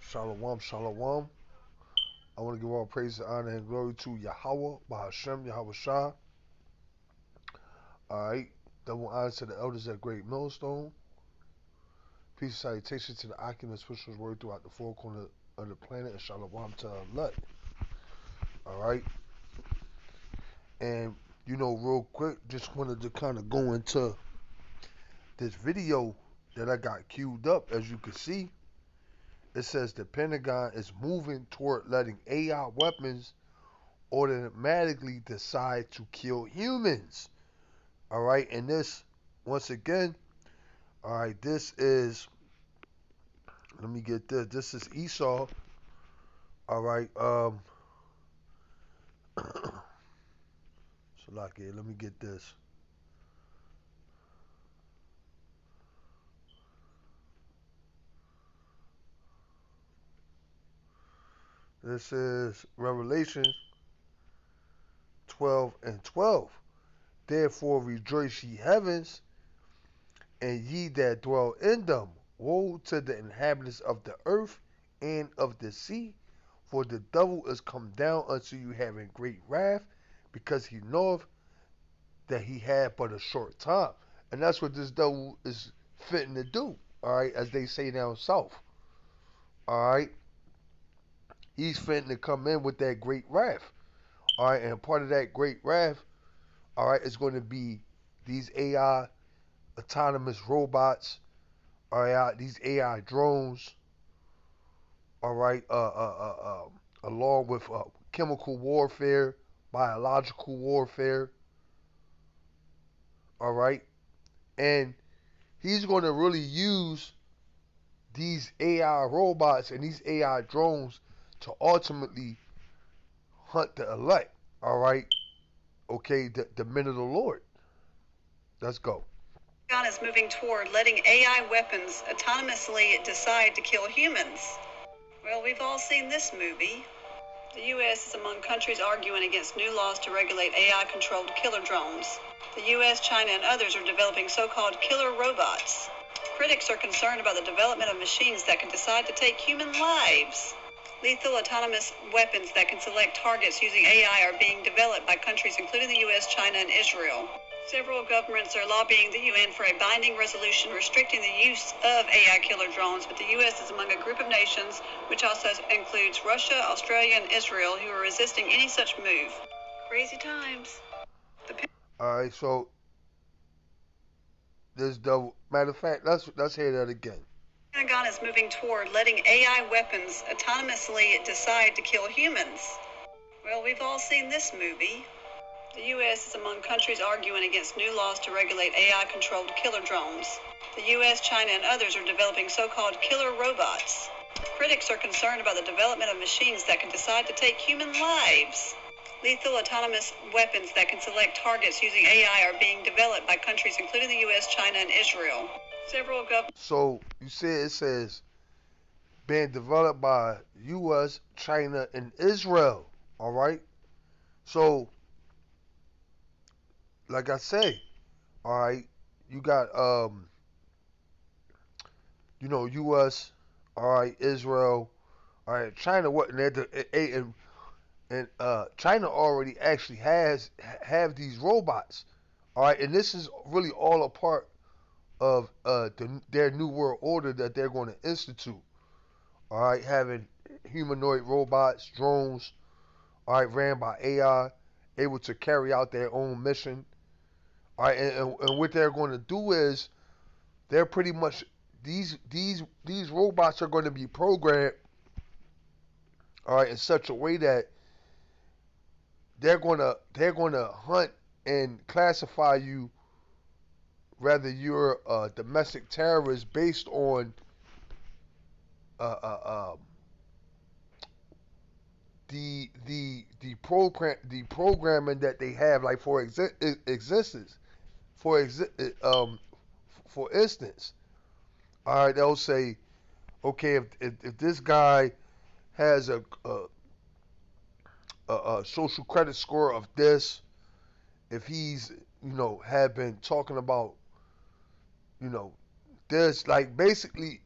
Shalom, shalom. I want to give all praise, honor, and glory to Yahweh, Bahashem, Yahweh Shah. Alright. Double honor to the elders at Great Millstone. Peace and salutation to the occupants which was word throughout the four corners of the planet, and shalom to Allah. Alright. And, real quick, just wanted to kind of go into this video that I got queued up. As you can see, it says the Pentagon is moving toward letting AI weapons automatically decide to kill humans. All right, and this, once again, all right, this is, let me get this. This is Esau. All right, so like, let me get this. This is Revelation 12 and 12. Therefore rejoice ye heavens, and ye that dwell in them. Woe to the inhabitants of the earth and of the sea, for the devil is come down unto you having great wrath, because he knoweth that he had but a short time. And that's what this devil is fitting to do, alright, as they say down south. Alright. He's fitting to come in with that great wrath. Alright, and part of that great wrath, alright, is going to be these AI autonomous robots, alright, these AI drones, alright, along with chemical warfare, biological warfare, alright, and he's going to really use these AI robots and these AI drones to ultimately hunt the elect, alright, okay, the men of the Lord. Let's go. Pentagon is moving toward letting AI weapons autonomously decide to kill humans. Well, we've all seen this movie. The U.S. is among countries arguing against new laws to regulate AI-controlled killer drones. The U.S., China, and others are developing so-called killer robots. Critics are concerned about the development of machines that can decide to take human lives. Lethal autonomous weapons that can select targets using AI are being developed by countries including the U.S., China, and Israel. Several governments are lobbying the UN for a binding resolution restricting the use of AI killer drones, but the U.S. is among a group of nations, which also includes Russia, Australia, and Israel, who are resisting any such move. Crazy times. Alright, so this devil, matter of fact, let's hear that again. The Pentagon is moving toward letting AI weapons autonomously decide to kill humans. Well, we've all seen this movie. The U.S. is among countries arguing against new laws to regulate AI-controlled killer drones. The U.S., China, and others are developing so-called killer robots. Critics are concerned about the development of machines that can decide to take human lives. Lethal autonomous weapons that can select targets using AI are being developed by countries including the U.S., China, and Israel. Several governments. So you see, it says being developed by U.S., China, and Israel. All right. So, like I say, all right, you got U.S., all right, Israel, all right, China. What? And China already actually have these robots. All right, and this is really all a part of their new world order that they're going to institute. All right, having humanoid robots, drones, all right, ran by AI, able to carry out their own mission. All right, and what they're going to do is they're pretty much these robots are going to be programmed, all right, in such a way that they're going to hunt and classify you whether you're a domestic terrorist based on uh, uh, um, the programming that they have, like for existence, for for instance, all right, they'll say, okay, if this guy has a social credit score of this, if he's have been talking about you know this, like basically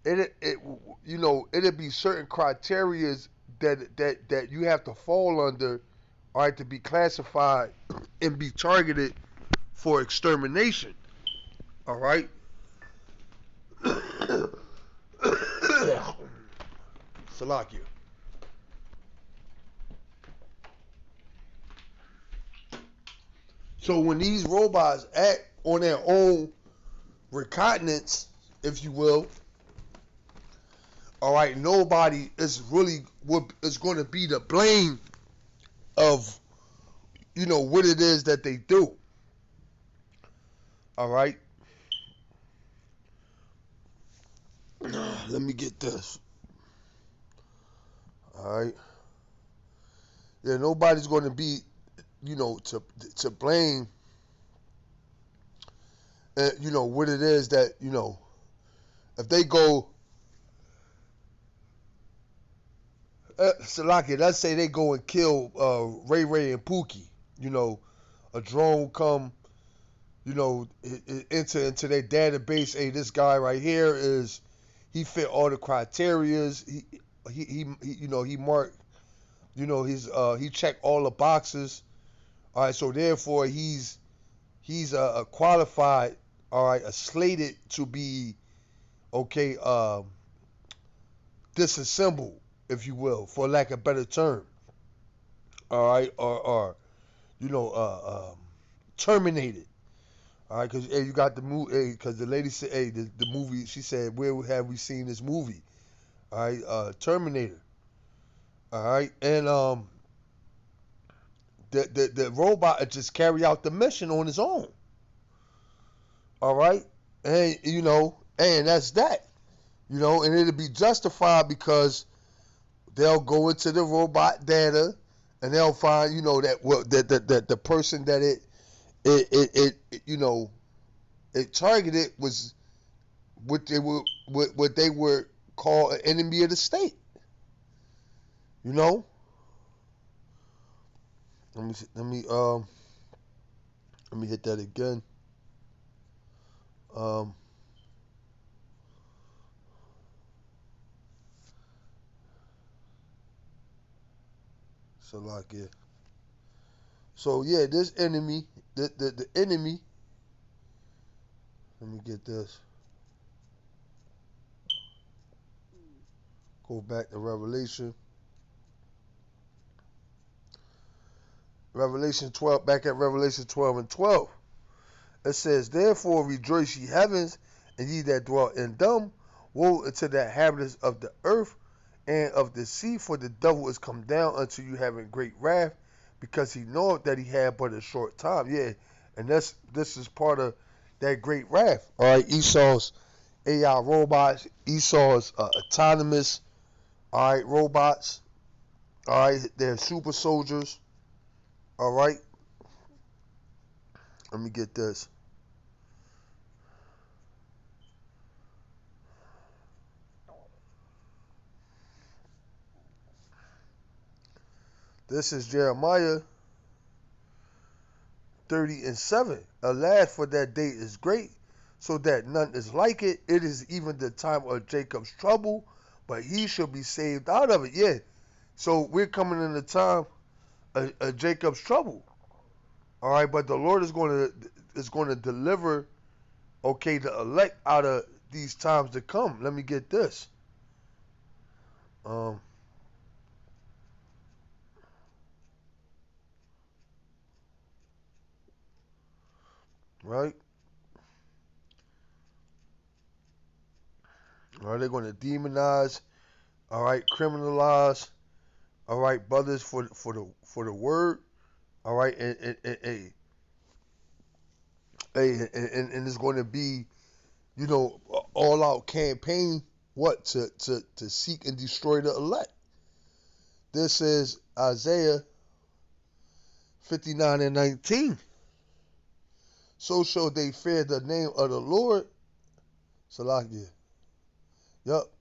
it it'll be certain criterias that you have to fall under, all right, to be classified and be targeted for extermination. All right. Salakia. So when these robots act on their own recognizance, if you will, all right, nobody is really what is going to be the blame of what it is that they do. All right. Let me get this. All right. Yeah, nobody's going to be to blame. What it is that if they go. Salaki, let's say they go and kill Ray Ray and Pookie. A drone come, into their database. Hey, this guy right here he fit all the criterias. He marked, he checked all the boxes. All right, so therefore he's a qualified, all right, a slated to be okay, disassembled, if you will, for lack of a better term. All right, or you know, terminated. All right, because hey, you got the movie. Hey, because the lady said, hey, the movie. She said, where have we seen this movie? All right, Terminator. All right, and the robot just carry out the mission on his own. All right, and and that's that. And it'll be justified because they'll go into the robot data and they'll find, that that the person that it targeted was what they were called an enemy of the state. You know. Let me hit that again. Um, so like yeah. So yeah, this enemy, the enemy. Let me get this. Go back to Revelation. Revelation 12, back at Revelation 12 and 12. It says, therefore rejoice ye heavens, and ye that dwell in them. Woe unto the inhabitants of the earth and of the sea, for the devil is come down unto you having great wrath, because he knoweth that he had but a short time. Yeah, and this is part of that great wrath. All right, Esau's AI robots, Esau's autonomous, all right, robots. All right, they're super soldiers. All right, let me get this. This is Jeremiah 30 and 7. Alas, for that day is great, so that none is like it. It is even the time of Jacob's trouble, but he shall be saved out of it. Yeah. So we're coming in the time of Jacob's trouble. All right, but the Lord is going to deliver, okay, the elect out of these times to come. Let me get this. Um, right. All right, they're going to demonize. All right, criminalize. All right, brothers for the word. All right, and it's going to be, all out campaign. What to seek and destroy the elect. This is Isaiah 59 and 19. So shall they fear the name of the Lord. Salakia. Yup.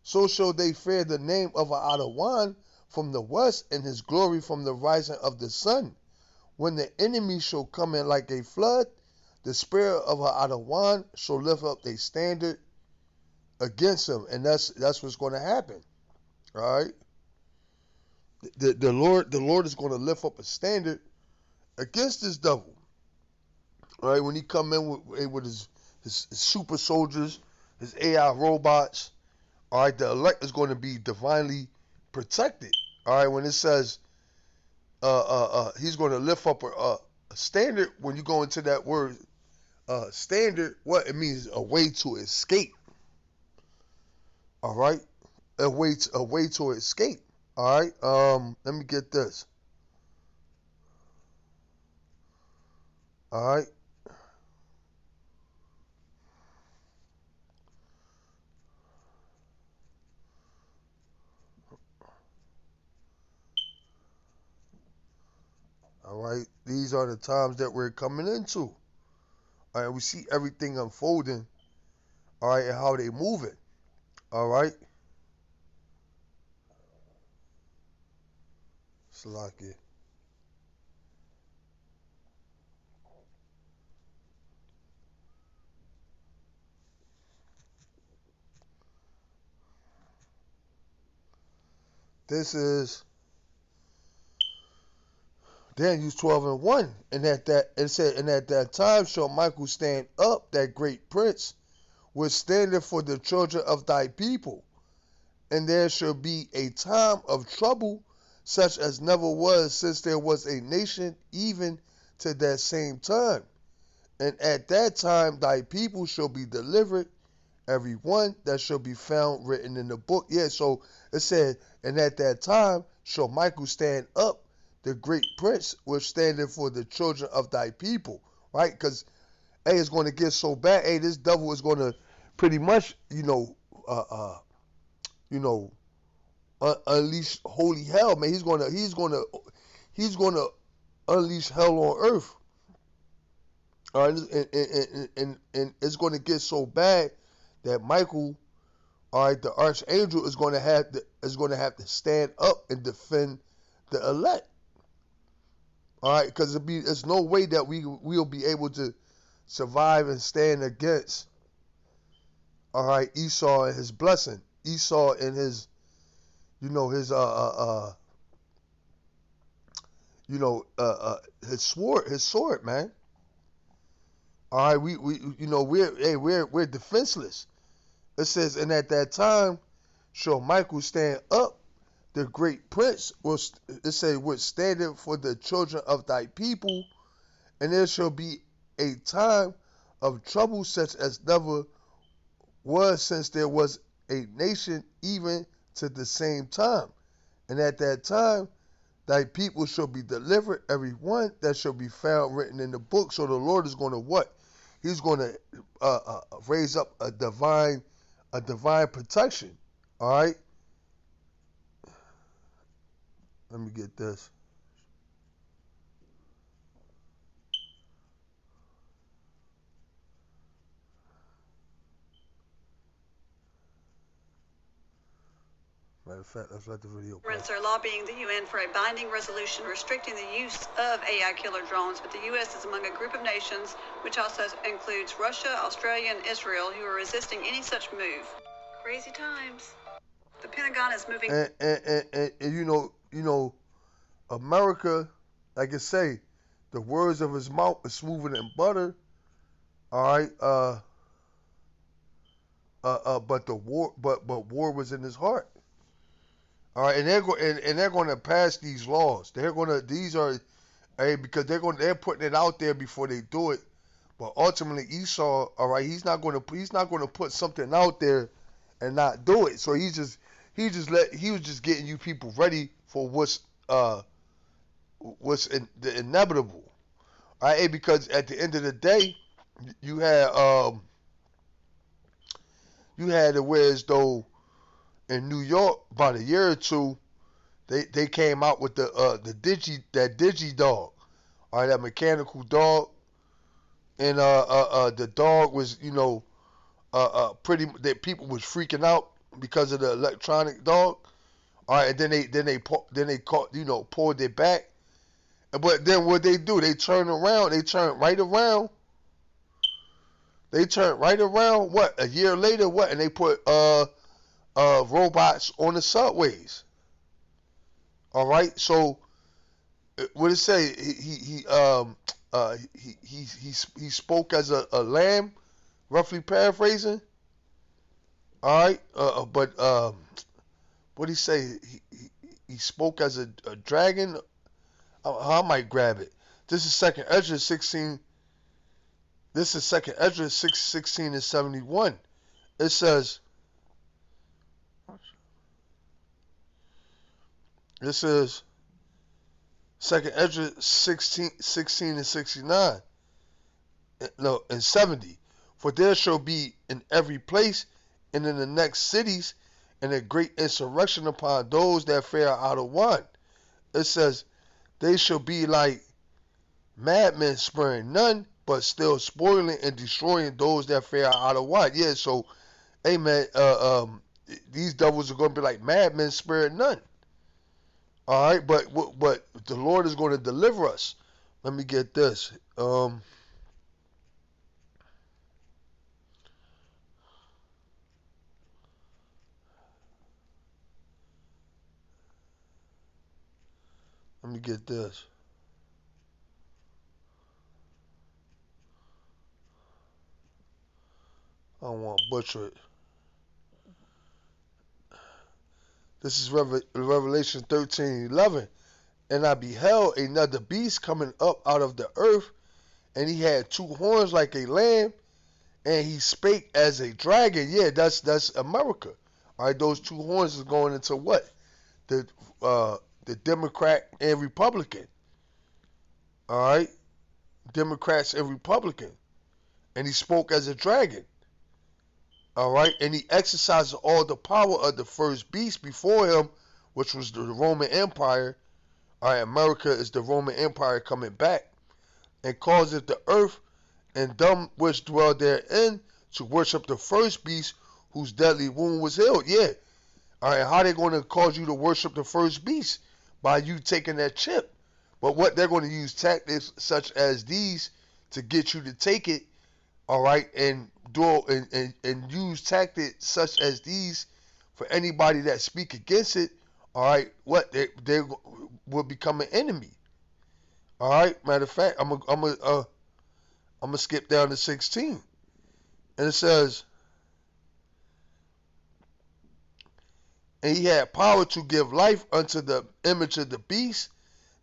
So shall they fear the name of Adawan from the west, and his glory from the rising of the sun. When the enemy shall come in like a flood, the spirit of Adawan shall lift up a standard against him, and that's what's going to happen. All right, the Lord is going to lift up a standard against this devil. All right, when he come in with his super soldiers, his AI robots. All right, the elect is going to be divinely protected. All right, when it says he's going to lift up a standard, when you go into that word standard, what it means, a way to escape. All right, a way to escape. All right, let me get this. All right, all right. These are the times that we're coming into. All right, we see everything unfolding. All right, and how they move it. All right, Salakia. This is Daniel 12:1, and at that it said, and at that time shall Michael stand up, that great prince, which standeth for the children of thy people, and there shall be a time of trouble, such as never was since there was a nation, even to that same time. And at that time thy people shall be delivered, every one that shall be found written in the book. Yeah, so it said, and at that time shall Michael stand up, the great prince, which standeth for the children of thy people. Right? Because, hey, it's going to get so bad. Hey, this devil is going to pretty much, uh, uh, you know, unleash holy hell, man. He's gonna unleash hell on earth. All right, and it's going to get so bad that Michael, all right, the archangel is going to have to stand up and defend the elect. All right, because there's no way that we'll be able to survive and stand against, all right, Esau and his blessing, Esau and his, his you know his sword, man. All right, we we're defenseless. It says, and at that time shall Michael stand up, the great prince, will it say, which standeth for the children of thy people, and there shall be a time of trouble such as never was since there was a nation, even to the same time. And at that time thy people shall be delivered, every one that shall be found written in the book. So the Lord is going to what? He's going to raise up a divine protection. All right. Let me get this. Matter of fact, let's let the video play. Are lobbying the UN for a binding resolution restricting the use of AI killer drones, but the U.S. is among a group of nations, which also includes Russia, Australia, and Israel, who are resisting any such move. Crazy times. The Pentagon is moving. And America, like I say, the words of his mouth is smoother than butter. All right. But war was in his heart. All right, and they're going to pass these laws. Because they're putting it out there before they do it. But ultimately, Esau, all right, he's not going to put something out there and not do it. So he was just getting you people ready for the inevitable. All right, because at the end of the day, you had it where as though in New York about a year or two, they came out with the digi dog, all right, that mechanical dog, and the dog was pretty, that people was freaking out because of the electronic dog, all right, and then they caught, pulled it back, but then what they do, they turn right around, They turned right around. What, a year later? What, and they put robots on the subways. All right. So what did it say? He spoke as a lamb, roughly paraphrasing. All right. But what did he say? He spoke as a dragon. I might grab it. This is second Ezra 16. This is second Ezra 16 and 71. It says, this is second Ezra 16 and 69. No, and 70. For there shall be in every place and in the next cities and a great insurrection upon those that fare out of wine. It says, they shall be like madmen, sparing none, but still spoiling and destroying those that fare out of wine. Yeah, so, hey man, these devils are going to be like madmen, sparing none. All right, but the Lord is going to deliver us. Let me get this. Let me get this. I don't want to butcher it. This is Revelation 13:11. And I beheld another beast coming up out of the earth, and he had two horns like a lamb, and he spake as a dragon. Yeah, that's America. All right, those two horns is going into what? The the Democrat and Republican. All right, Democrats and Republican. And he spoke as a dragon. All right, and he exercised all the power of the first beast before him, which was the Roman Empire. All right, America is the Roman Empire coming back, and causeth the earth and them which dwell therein to worship the first beast whose deadly wound was healed. Yeah. All right, how they going to cause you to worship the first beast? By you taking that chip. But what they're going to use tactics such as these to get you to take it, all right, and do and use tactics such as these for anybody that speak against it, all right, what they will become an enemy. All right, matter of fact, I'm gonna skip down to 16, and it says, and he had power to give life unto the image of the beast,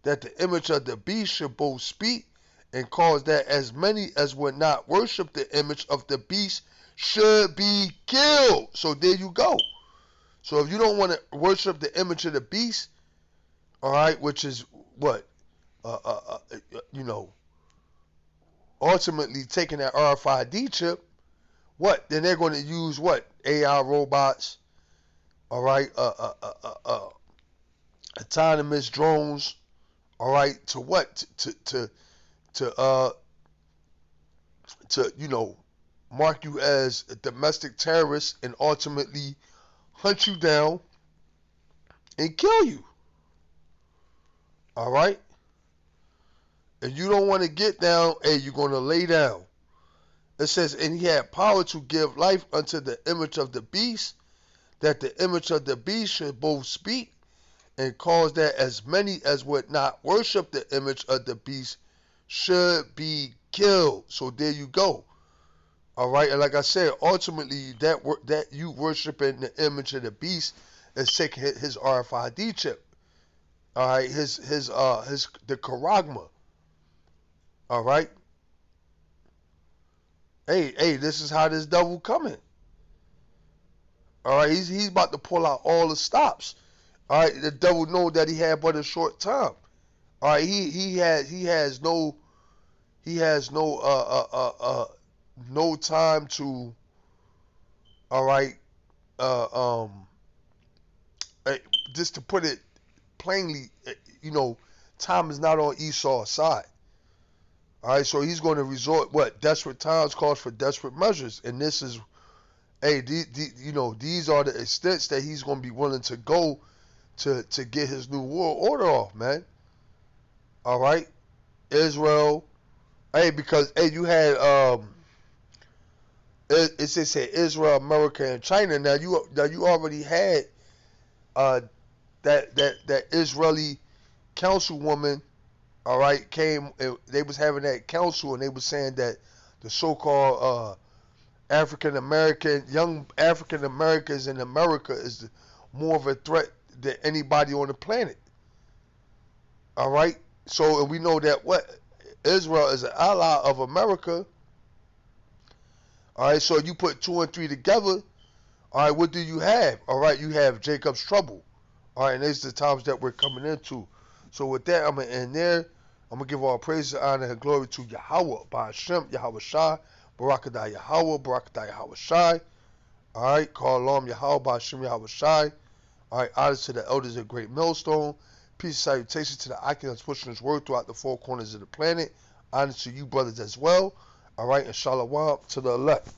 that the image of the beast should both speak, and cause that as many as would not worship the image of the beast should be killed. So there you go. So if you don't want to worship the image of the beast, all right, which is what, uh, uh, uh, you know, ultimately taking that RFID chip, what? Then they're going to use what? AI robots, all right, autonomous drones, all right, to what? To mark you as a domestic terrorist and ultimately hunt you down and kill you. All right? If you don't want to get down, hey, you're going to lay down. It says, and he had power to give life unto the image of the beast, that the image of the beast should both speak, and cause that as many as would not worship the image of the beast should be killed. So there you go. All right, and like I said, ultimately that you worshiping the image of the beast is taking his RFID chip. All right, his the charagma. All right. Hey, this is how this devil coming. All right, he's about to pull out all the stops. All right, the devil know that he had but a short time. All right, he has no no time to, all right, uh, um, uh, just to put it plainly, you know, time is not on Esau's side. All right, so he's going to resort, what, desperate times calls for desperate measures, and this is, hey, these are the extents that he's going to be willing to go to get his new world order off, man. All right, Israel, hey, because hey, you had it said Israel, America, and China. Now you already had uh, that Israeli councilwoman, all right, came. They was having that council, and they was saying that the so-called African American, young African Americans in America is more of a threat than anybody on the planet. All right. So and we know that what Israel is an ally of America. All right. So you put two and three together. All right. What do you have? All right. You have Jacob's trouble. All right. And these are the times that we're coming into. So with that, I'm gonna end there. I'm gonna give all praise, honor, and glory to Yahweh, by Hashem, Yahweh Shai, Barakadah Yahweh, Barakadah Yahweh Shai. All right. Call Alam Yahweh, by Hashem, Yahweh Shai. All right. Honor to the elders of Great Millstone. Peace and salutations to the icon that's pushing his word throughout the four corners of the planet. Honor to you brothers as well. All right, and shalom to the elect.